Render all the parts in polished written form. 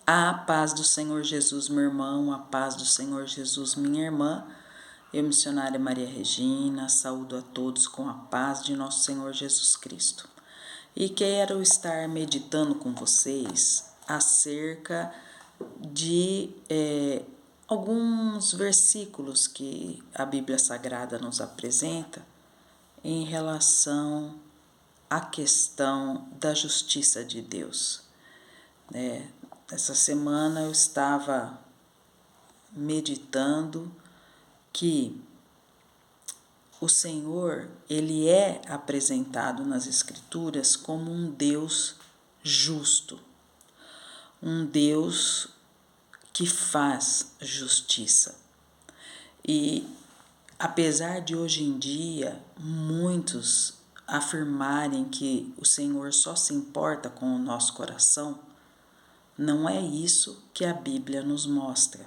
A paz do Senhor Jesus, meu irmão, a paz do Senhor Jesus, minha irmã. Eu, missionária Maria Regina, saúdo a todos com a paz de nosso Senhor Jesus Cristo. E quero estar meditando com vocês acerca de alguns versículos que a Bíblia Sagrada nos apresenta em relação à questão da justiça de Deus. Essa semana eu estava meditando que o Senhor, ele é apresentado nas Escrituras como um Deus justo, um Deus que faz justiça. E apesar de hoje em dia muitos afirmarem que o Senhor só se importa com o nosso coração, não é isso que a Bíblia nos mostra.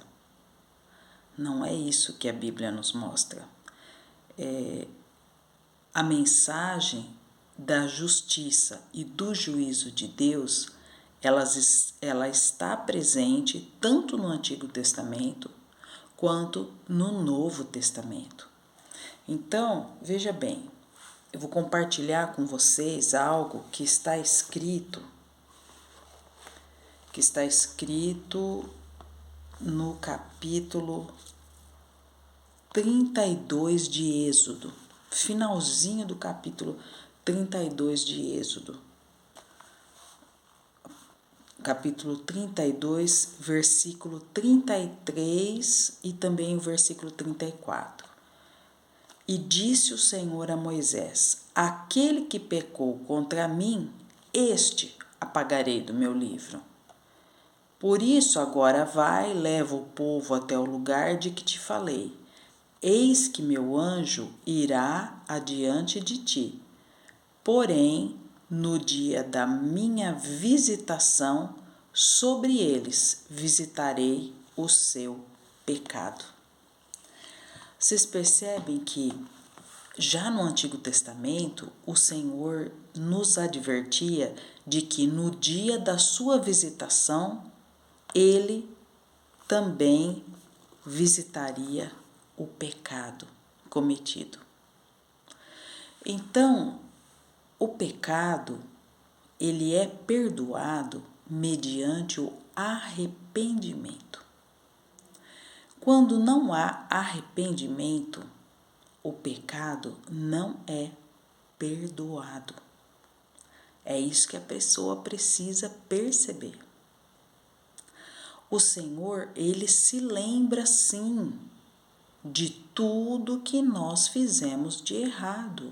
Não é isso que a Bíblia nos mostra. A mensagem da justiça e do juízo de Deus, ela está presente tanto no Antigo Testamento quanto no Novo Testamento. Então, veja bem, eu vou compartilhar com vocês algo que está escrito no capítulo 32 de Êxodo, finalzinho do capítulo 32 de Êxodo. Capítulo 32, versículo 33 e também o versículo 34. E disse o Senhor a Moisés: aquele que pecou contra mim, este apagarei do meu livro. Por isso agora vai, leva o povo até o lugar de que te falei. Eis que meu anjo irá adiante de ti. Porém, no dia da minha visitação, sobre eles visitarei o seu pecado. Vocês percebem que já no Antigo Testamento, o Senhor nos advertia de que no dia da sua visitação, ele também visitaria o pecado cometido. Então, o pecado, ele é perdoado mediante o arrependimento. Quando não há arrependimento, o pecado não é perdoado. É isso que a pessoa precisa perceber. O Senhor, ele se lembra sim de tudo que nós fizemos de errado.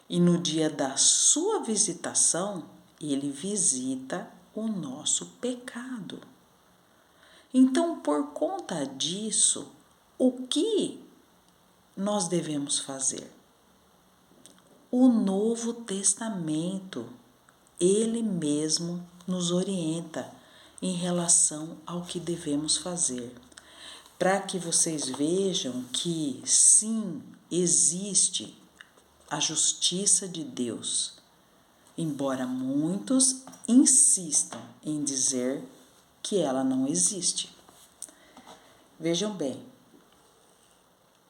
E no dia da sua visitação, ele visita o nosso pecado. Então, por conta disso, o que nós devemos fazer? O Novo Testamento, ele mesmo nos orienta em relação ao que devemos fazer, para que vocês vejam que sim, existe a justiça de Deus, embora muitos insistam em dizer que ela não existe. Vejam bem,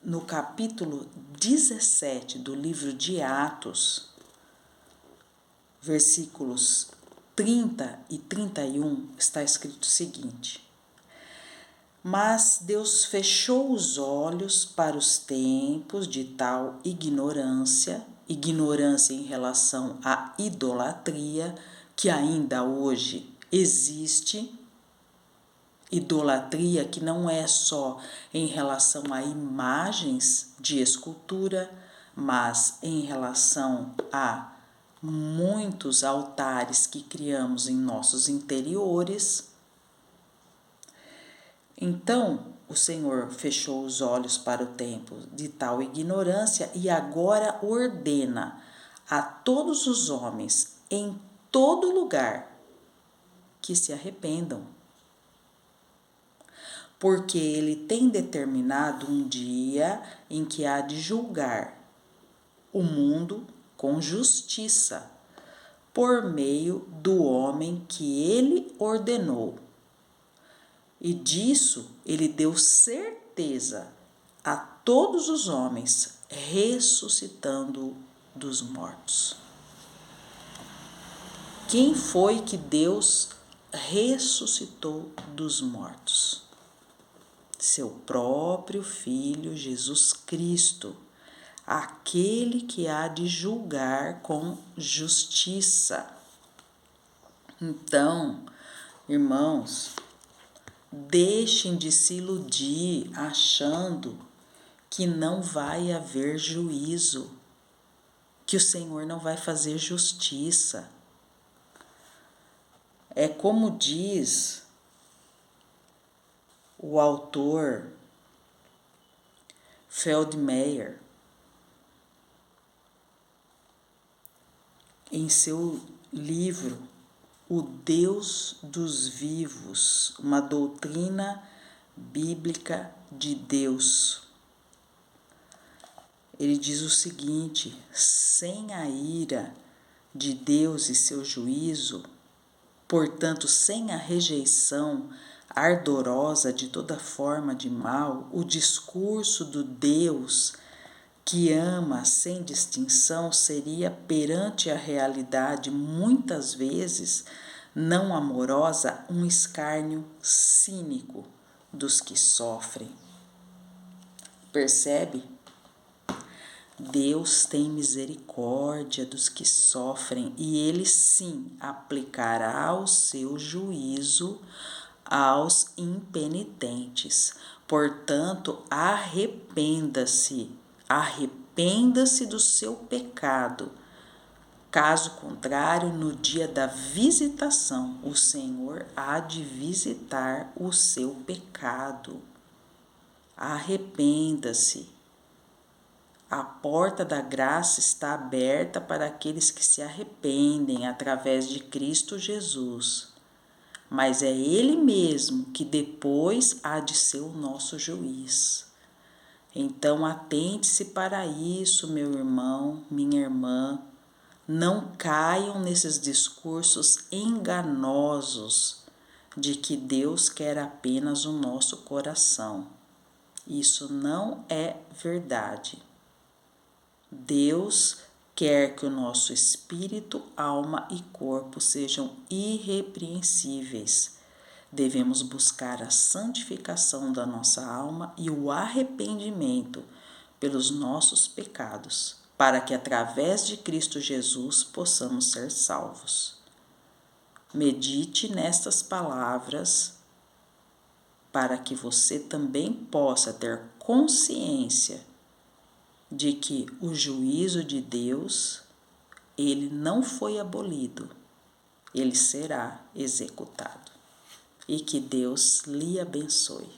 no capítulo 17 do livro de Atos, versículos 30 e 31, está escrito o seguinte: mas Deus fechou os olhos para os tempos de tal ignorância em relação à idolatria, que ainda hoje existe. Idolatria que não é só em relação a imagens de escultura, mas em relação a muitos altares que criamos em nossos interiores. Então, o Senhor fechou os olhos para o tempo de tal ignorância e agora ordena a todos os homens em todo lugar que se arrependam. Porque ele tem determinado um dia em que há de julgar o mundo com justiça, por meio do homem que ele ordenou, e disso ele deu certeza a todos os homens, ressuscitando dos mortos. Quem foi que Deus ressuscitou dos mortos? Seu próprio Filho Jesus Cristo, aquele que há de julgar com justiça. Então, irmãos, deixem de se iludir achando que não vai haver juízo, que o Senhor não vai fazer justiça. É como diz o autor Feldmeier em seu livro O Deus dos Vivos, uma doutrina bíblica de Deus. Ele diz o seguinte: sem a ira de Deus e seu juízo, portanto, sem a rejeição ardorosa de toda forma de mal, o discurso do Deus que ama sem distinção seria, perante a realidade muitas vezes não amorosa, um escárnio cínico dos que sofrem. Percebe? Deus tem misericórdia dos que sofrem e Ele sim aplicará o seu juízo aos impenitentes. Portanto, arrependa-se do seu pecado. Caso contrário, no dia da visitação, o Senhor há de visitar o seu pecado. Arrependa-se. A porta da graça está aberta para aqueles que se arrependem através de Cristo Jesus. Mas é Ele mesmo que depois há de ser o nosso juiz. Então atente-se para isso, meu irmão, minha irmã. Não caiam nesses discursos enganosos de que Deus quer apenas o nosso coração. Isso não é verdade. Deus quer que o nosso espírito, alma e corpo sejam irrepreensíveis. Devemos buscar a santificação da nossa alma e o arrependimento pelos nossos pecados, para que através de Cristo Jesus possamos ser salvos. Medite nestas palavras para que você também possa ter consciência de que o juízo de Deus, ele não foi abolido, ele será executado. E que Deus lhe abençoe.